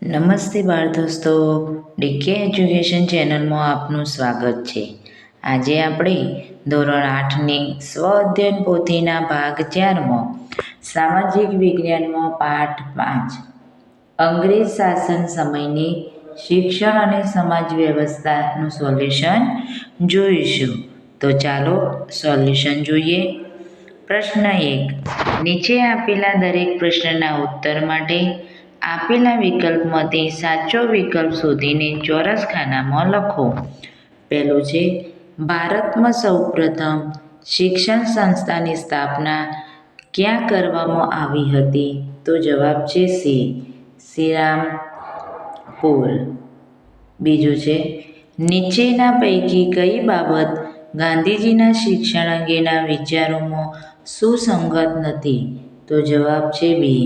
નમસ્તે બાળ દોસ્તો, ડીકે એજ્યુકેશન ચેનલમાં આપનું સ્વાગત છે. આજે આપણે ધોરણ 8ની સ્વ અધ્યયન પોથીના ભાગ 4માં સામાજિક વિજ્ઞાનમાં પાઠ 5 અંગ્રેજ શાસન સમયની શિક્ષણ અને સમાજ વ્યવસ્થાનું સોલ્યુશન જોઈશું. તો ચાલો સોલ્યુશન જોઈએ. પ્રશ્ન 1. નીચે આપેલા દરેક પ્રશ્નના ઉત્તર માટે આપેલા વિકલ્પમાંથી સાચો વિકલ્પ શોધીને ચોરસ ખાનામાં લખો. પહેલું છે, ભારતમાં સૌપ્રથમ શિક્ષણ સંસ્થાની સ્થાપના ક્યાં કરવામાં આવી હતી? તો જવાબ છે સી. શ્રીરામપુર. બીજું છે, નીચેના પૈકી કઈ બાબત ગાંધીજીના શિક્ષણ અંગેના વિચારોમાં સુસંગત નથી? તો જવાબ છે બી.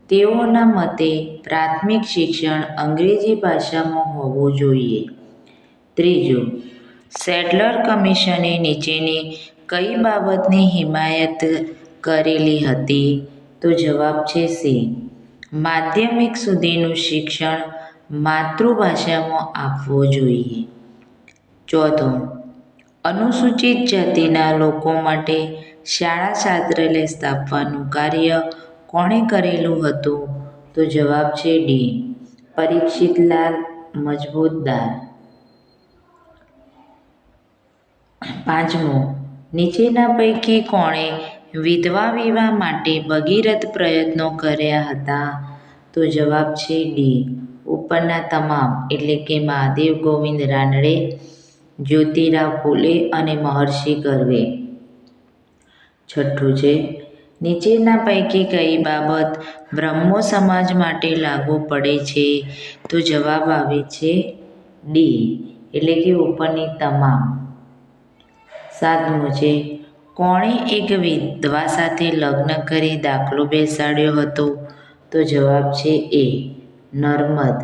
તેઓના મતે પ્રાથમિક શિક્ષણ અંગ્રેજી ભાષામાં હોવું જોઈએ. ત્રીજું, સેડલર કમિશને નીચેની કઈ બાબતની હિમાયત કરેલી હતી? તો જવાબ છે સી. માધ્યમિક સુધીનું શિક્ષણ માતૃભાષામાં આપવું જોઈએ. ચોથું, અનુસૂચિત જાતિના લોકો માટે શાળા છાત્રાલય સ્થાપવાનું કાર્ય કોણે કરેલું હતું? તો જવાબ છે ડી. પરીક્ષિતલાલ મજમુદાર. પાંચમું, નીચેના પૈકી કોણે વિધવા વિવાહ માટે ભગીરથ પ્રયત્નો કર્યા હતા? તો જવાબ છે ડી. ઉપરના તમામ એટલે કે મહાદેવ ગોવિંદ રાનડે, જ્યોતિરાવ ફૂલે અને મહર્ષિ કર્વે. છઠ્ઠું છે, નીચેના પૈકી કઈ બાબત બ્રહ્મો સમાજ માટે લાગુ પડે છે? તો જવાબ આવે છે ડી એટલે કે ઉપરની તમામ. સાતમું છે, કોણે એક વિધવા સાથે લગ્ન કરી દાખલો બેસાડ્યો હતો? તો જવાબ છે એ. નર્મદ.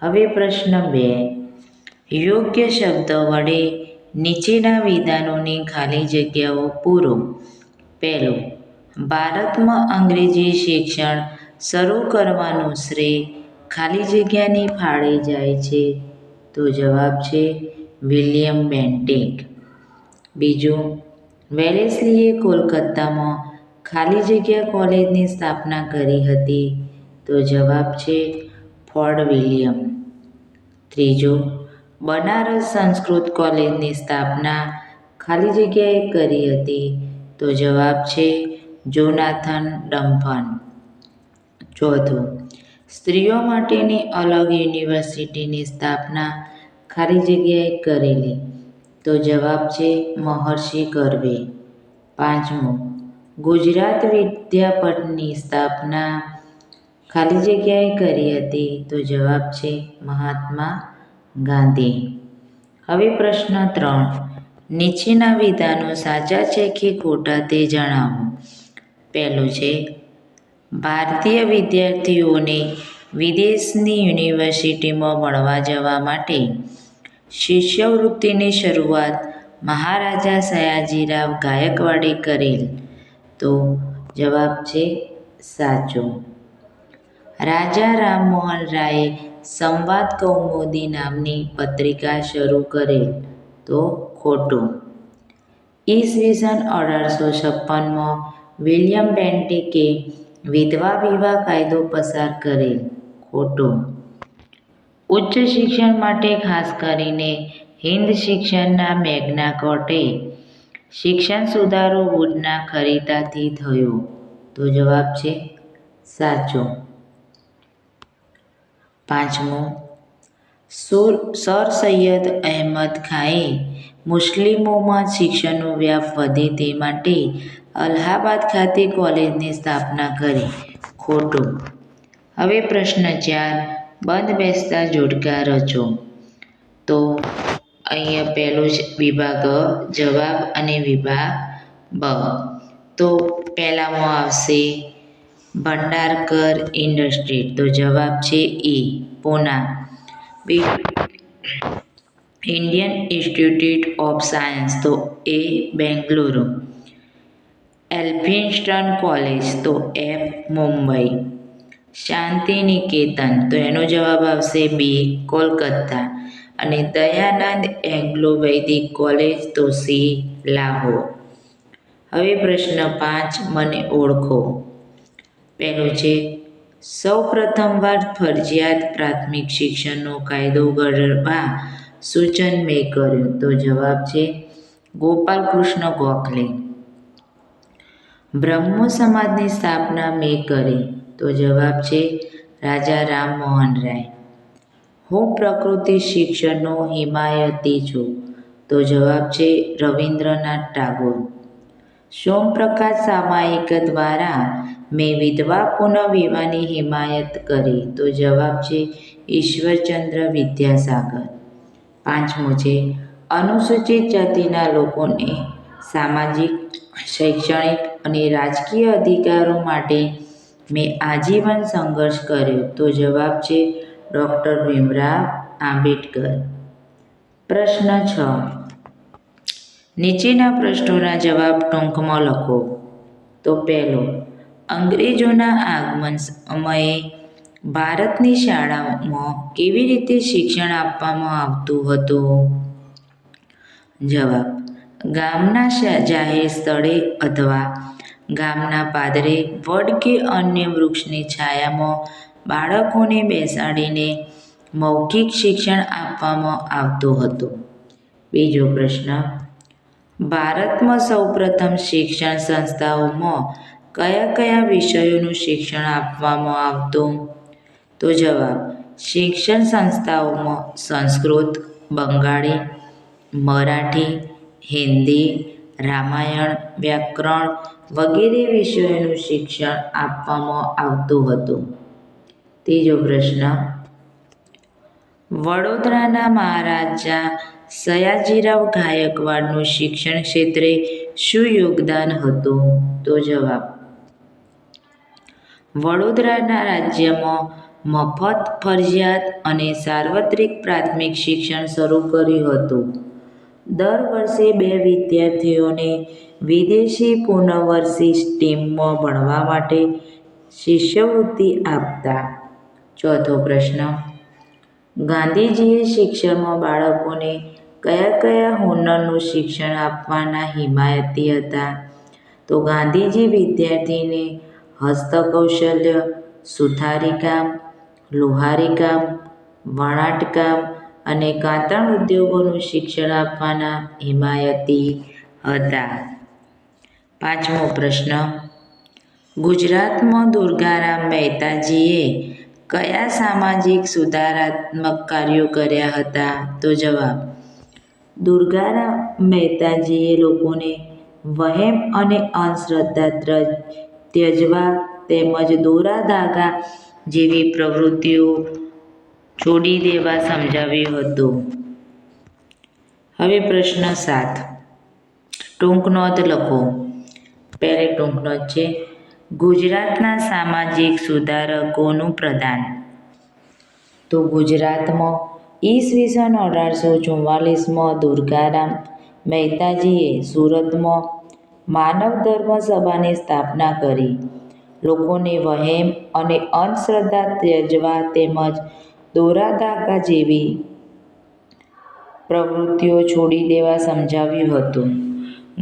હવે પ્રશ્ન 2. યોગ્ય શબ્દ વડે નીચેના વિધાનોની ખાલી જગ્યાઓ પૂરો. પહેલું, ભારતમાં અંગ્રેજી શિક્ષણ શરૂ કરવાનું શ્રેય ખાલી જગ્યાની ફાળે જાય છે? તો જવાબ છે વિલિયમ બેન્ટિક. બીજું, વેલેસ્લીએ કોલકાતામાં ખાલી જગ્યા કોલેજની સ્થાપના કરી હતી? તો જવાબ છે ફોર્ડ વિલિયમ. ત્રીજું, બનારસ સંસ્કૃત કોલેજની સ્થાપના ખાલી જગ્યાએ કરી હતી? તો જવાબ છે જોનાથન ડંફન. ચોથું, સ્ત્રીઓ માટેની અલગ યુનિવર્સિટીની સ્થાપના ખાલી જગ્યાએ કરેલી? તો જવાબ છે મહર્ષિ કર્વે. પાંચમું, ગુજરાત વિદ્યાપીઠની સ્થાપના ખાલી જગ્યાએ કરી હતી? તો જવાબ છે મહાત્મા ગાંધી. હવે પ્રશ્ન 3. નીચેના વિધાનો સાચા છે કે ખોટા તે જણાવો. પહેલું છે, ભારતીય વિદ્યાર્થીઓને વિદેશની યુનિવર્સિટીમાં ભણવા જવા માટે શિષ્યવૃત્તિની શરૂઆત મહારાજા સયાજીરાવ ગાયકવાડે કરેલ? તો જવાબ છે સાચો. રાજા રામમોહન રાયે સંવાદ કૌમુદી નામની પત્રિકા શરૂ કરેલ? તો ખોટું. ઈસવીસન 1856માં વિલિયમ બેન્ટિકે વિધવા વિવાહ કાયદો પસાર કરેલ? ખોટું. ઉચ્ચ શિક્ષણ માટે ખાસ કરીને હિન્દ શિક્ષણના મેગ્ના કાર્ટે શિક્ષણ સુધારો વુડના ખરીદાથી થયો? તો જવાબ છે સાચો. પાંચમું, સર સૈયદ અહેમદ ખાંએ મુસ્લિમોમાં શિક્ષણનો વ્યાપ વધે તે માટે અલ્હાબાદ ખાતે કોલેજની સ્થાપના કરી? ખોટું. હવે પ્રશ્ન 4. બંધ બેસતા જોડકા રચો. તો અહીંયા પહેલું વિભાગ અ જવાબ અને વિભાગ બ. તો પહેલામાં આવશે ભંડારકર ઇન્ડસ્ટ્રી. તો જવાબ છે ઈ Poona. Indian Institute of Science. તો એ બેંગલુરુ. Elphinstone college. તો એફ મુંબઈ. શાંતિ નિકેતન, તો એનો જવાબ આવશે બી, કોલકાતા. અને દયાનંદ એંગ્લો વૈદિક કોલેજ, તો સી, લાહોર. હવે પ્રશ્ન 5, મને ઓળખો. પહેલું છે, સૌ પ્રથમવાર ફરજિયાત પ્રાથમિક શિક્ષણનો કાયદો ઘડવા સૂચન મેં કર્યું, તો જવાબ છે ગોપાલ કૃષ્ણ ગોખલે. બ્રહ્મો સમાજની સ્થાપના મેં કરી, તો જવાબ છે રાજા રામ મોહન રાય. હું પ્રકૃતિ શિક્ષણનો હિમાયતી છું, તો જવાબ છે રવિન્દ્રનાથ ટાગોર. સોમપ્રકાશ સામાયિક દ્વારા મેં વિધવા પુનર્વિવાહની હિમાયત કરી, તો જવાબ છે ઈશ્વરચંદ્ર વિદ્યાસાગર. 5મો છે, અનુસૂચિત જાતિના લોકોને સામાજિક, શૈક્ષણિક અને રાજકીય અધિકારો માટે મેં આજીવન સંઘર્ષ કર્યો, તો જવાબ છે ડૉક્ટર ભીમરાવ આંબેડકર. પ્રશ્ન 6, નીચેના પ્રશ્નોના જવાબ ટૂંકમાં લખો. તો પહેલો, અંગ્રેજોના આગમન સમયે ભારતની શાળાઓમાં કેવી રીતે શિક્ષણ આપવામાં આવતું હતું? જવાબ, ગામના જાહેર સ્થળે અથવા ગામના પાદરે, વડ કે અન્ય વૃક્ષની છાયામાં બાળકોને બેસાડીને મૌખિક શિક્ષણ આપવામાં આવતું હતું. બીજો પ્રશ્ન, ભારતમાં સૌપ્રથમ શિક્ષણ સંસ્થાઓમાં કયા કયા વિષયોનું શિક્ષણ આપવામાં આવતું? તો જવાબ, શિક્ષણ સંસ્થાઓમાં સંસ્કૃત, બંગાળી, મરાઠી, હિન્દી, રામાયણ, વ્યાકરણ વગેરે વિષયોનું શિક્ષણ આપવામાં આવતું હતું. ત્રીજો પ્રશ્ન, વડોદરાના મહારાજા સયાજીરાવ ગાયકવાડનું શિક્ષણ ક્ષેત્રે શું યોગદાન હતું? તો જવાબ, વડોદરાના રાજ્યમાં મફત, ફરજિયાત અને સાર્વત્રિક પ્રાથમિક શિક્ષણ શરૂ કર્યું હતું. દર વર્ષે 2 વિદ્યાર્થીઓને વિદેશી પુનર્વસી સ્ટ્રીમમાં ભણવા માટે શિષ્યવૃત્તિ આપતા. ચોથો પ્રશ્ન, ગાંધીજીએ શિક્ષણમાં બાળકોને કયા કયા હુનરનું શિક્ષણ આપવાના હિમાયતી હતા? તો ગાંધીજી વિદ્યાર્થીને હસ્તકૌશલ્ય, સુથારીકામ, લુહારીકામ, વણાટકામ અને કાતણ ઉદ્યોગોનું શિક્ષણ આપવાના હિમાયતી હતા. 5મો પ્રશ્ન, ગુજરાતમાં દુર્ગારામ મહેતાજીએ કયા સામાજિક સુધારાત્મક કાર્યો કર્યા હતા? તો જવાબ, દુર્ગારામ મહેતાજીએ લોકોને વહેમ અને અંધશ્રદ્ધા ત્યજવા તેમજ દોરા ધાગા જેવી પ્રવૃત્તિઓ છોડી દેવા સમજાવ્યું હતું. હવે પ્રશ્ન 7, ટૂંક નોંધ લખો. પહેલી ટૂંક નોંધ છે, ગુજરાતના સામાજિક સુધારકોનું પ્રદાન. તો ગુજરાતમાં ઈસવીસન 1844માં દુર્ગારામ મહેતાજીએ સુરતમાં માનવ ધર્મ સભાની સ્થાપના કરી. લોકોને વહેમ અને અંધશ્રદ્ધા ત્યજવા તેમજ દોરા ધાગા જેવી પ્રવૃત્તિઓ છોડી દેવા સમજાવ્યું હતું.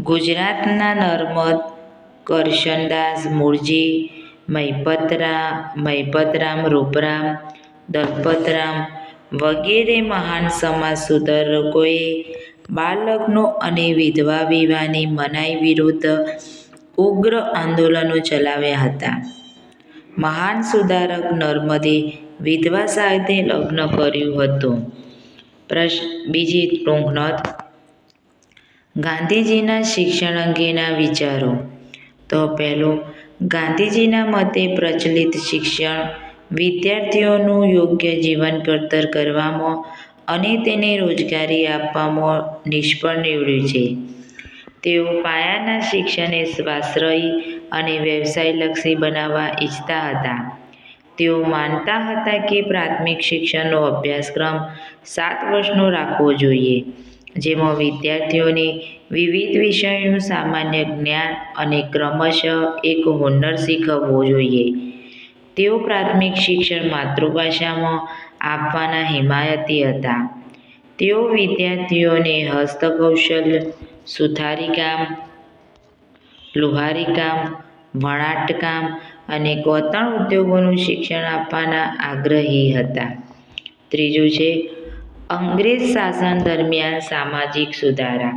ગુજરાતના નર્મદ, કરશનદાસ મુળજી, મહિપતરામ રૂપરામ, દલપતરામ વગેરે મહાન સમાજ સુધારકોએ બાળલગ્નો અને વિધવા વિવાહની મનાઈ વિરુદ્ધ ઉગ્ર આંદોલનો ચલાવ્યા હતા. મહાન સુધારક નર્મદે વિધવા સાથે લગ્ન કર્યું હતું. બીજી ટૂંક નોંધ, ગાંધીજીના શિક્ષણ અંગેના વિચારો. તો પહેલું, ગાંધીજીના મતે પ્રચલિત શિક્ષણ વિદ્યાર્થીઓનું યોગ્ય જીવન ઘડતર કરવામાં અને તેને રોજગારી આપવામાં નિષ્ફળ નીવડ્યું છે. તેઓ પાયાના શિક્ષણને સ્વાશ્રયી અને વ્યવસાયલક્ષી બનાવવા ઈચ્છતા હતા. તેઓ માનતા હતા કે પ્રાથમિક શિક્ષણનો અભ્યાસક્રમ 7 વર્ષનો રાખવો જોઈએ, જેમાં વિદ્યાર્થીઓને વિવિધ વિષયોનું સામાન્ય જ્ઞાન અને ક્રમશઃ એક હુનર શીખવવો જોઈએ. તેઓ પ્રાથમિક શિક્ષણ માતૃભાષામાં આપવાના હિમાયતી હતા. તેઓ વિદ્યાર્થીઓને હસ્તકૌશલ્ય, સુથારીકામ, લુહારીકામ, વણાટકામ અને કોતરણ ઉદ્યોગોનું શિક્ષણ આપવાના આગ્રહી હતા. ત્રીજું છે અંગ્રેજ શાસન દરમિયાન સામાજિક સુધારા.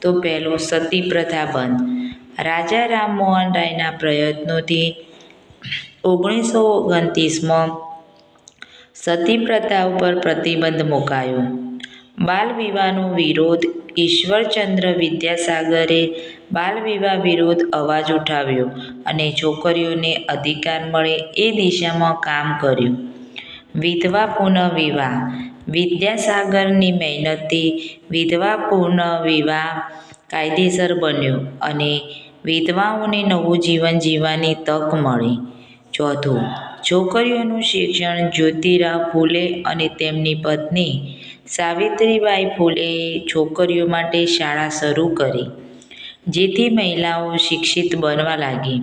તો પહેલું, સતી પ્રથા બંધ. રાજા રામમોહન રાયના પ્રયત્નોથી 1929માં સતી પ્રથા ઉપર પ્રતિબંધ મુકાયો. બાલ વિવાહનો વિરોધ. ઈશ્વરચંદ્ર વિદ્યાસાગરે બાલ વિવાહ વિરોધ અવાજ ઉઠાવ્યો અને છોકરીઓને અધિકાર મળે એ દિશામાં કામ કર્યું. વિધવા પુનઃવિવાહ. વિદ્યાસાગરની મહેનતથી વિધવા પુનઃવિવાહ કાયદેસર બન્યો અને વિધવાઓને નવું જીવન જીવવાની તક મળી. ચોથું, છોકરીઓનું શિક્ષણ. જ્યોતિરાવ ફૂલે અને તેમની પત્ની સાવિત્રીબાઈ ફૂલેએ છોકરીઓ માટે શાળા શરૂ કરી, જેથી મહિલાઓ શિક્ષિત બનવા લાગી.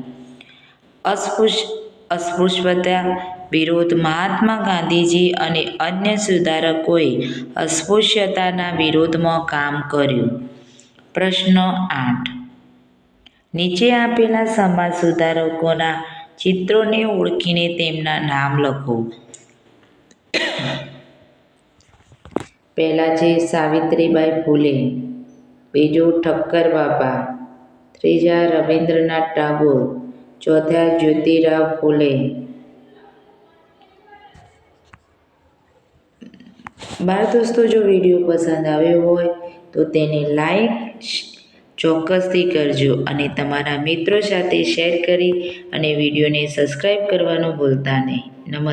અસ્પૃશ્યતા વિરોધ. મહાત્મા ગાંધીજી અને અન્ય સુધારકોએ અસ્પૃશ્યતાના વિરોધમાં કામ કર્યું. પ્રશ્ન 8. નીચે આપેલા સમાજ સુધારકોના ચિત્રોને ઓળખીને તેમના નામ લખો. પહેલા છે સાવિત્રીબાઈ ફૂલે, બીજો ઠક્કર બાપા, ત્રીજા રવિન્દ્રનાથ ટાગોર, ચોથા જ્યોતિરાવ ફૂલે. બાળ દોસ્તો, જો વિડીયો પસંદ આવ્યો હોય તો તેને લાઈક ચોક્કસથી કરજો અને તમારા મિત્રો સાથે શેર કરી અને વિડીયોને સબસ્ક્રાઈબ કરવાનું ભૂલતા નહીં.